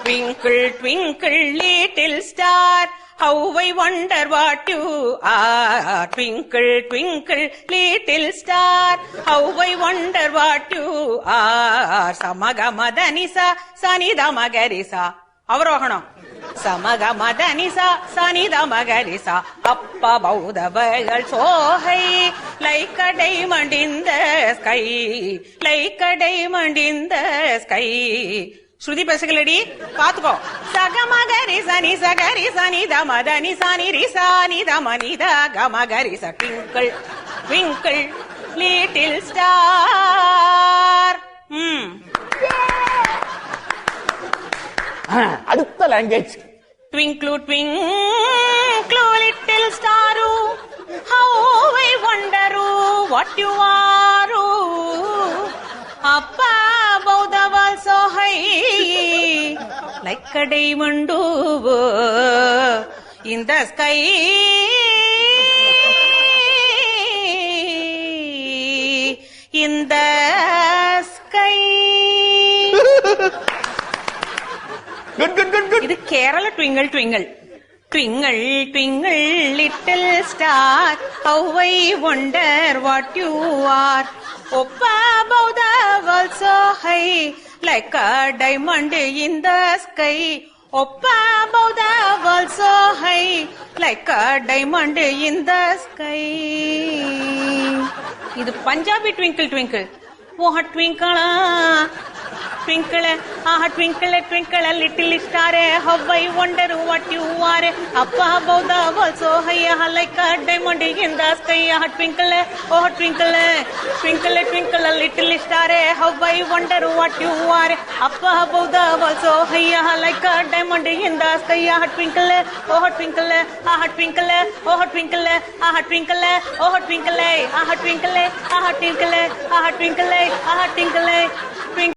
Twinkle, twinkle, little star, how I wonder what you are. Twinkle, twinkle, little star, how I wonder what you are. Samagamadhanisa, Sanidamagarisa. அவரோகணம். Samagamadhanisa, Sanidamagarisa. Up above the world so high, like a diamond in the sky, like a diamond in the sky. ஸ்ருதி பேசுகளடி பாத்துக்கோ. சகமகரி சனி சகரி சனி தமதனி சனி ரிசானி தமனித கமகரி ச. Twinkle twinkle little star. அடுத்த language. Twinkle twinkle little star, how I wonder what you are. Up above the world so high, like a diamond in the sky. In the sky. Good. இது Kerala twinkle twinkle. Twinkle, twinkle, little star, how I wonder what you are. Up above the world so high, like a diamond in the sky. Up above the world so high, like a diamond in the sky. இது Punjabi twinkle twinkle. Oh ட்விங்கிளா twinkle, twinkle, twinkle, little star, how I wonder what you are. Up above the world so high, like a diamond in the sky. Twinkle, twinkle, twinkle, twinkle, little star, how I wonder what you are. Up above the world so high, like a diamond in the sky. Twinkle, twinkle, twinkle, twinkle, twinkle, twinkle, twinkle, twinkle, twinkle, twinkle, twinkle.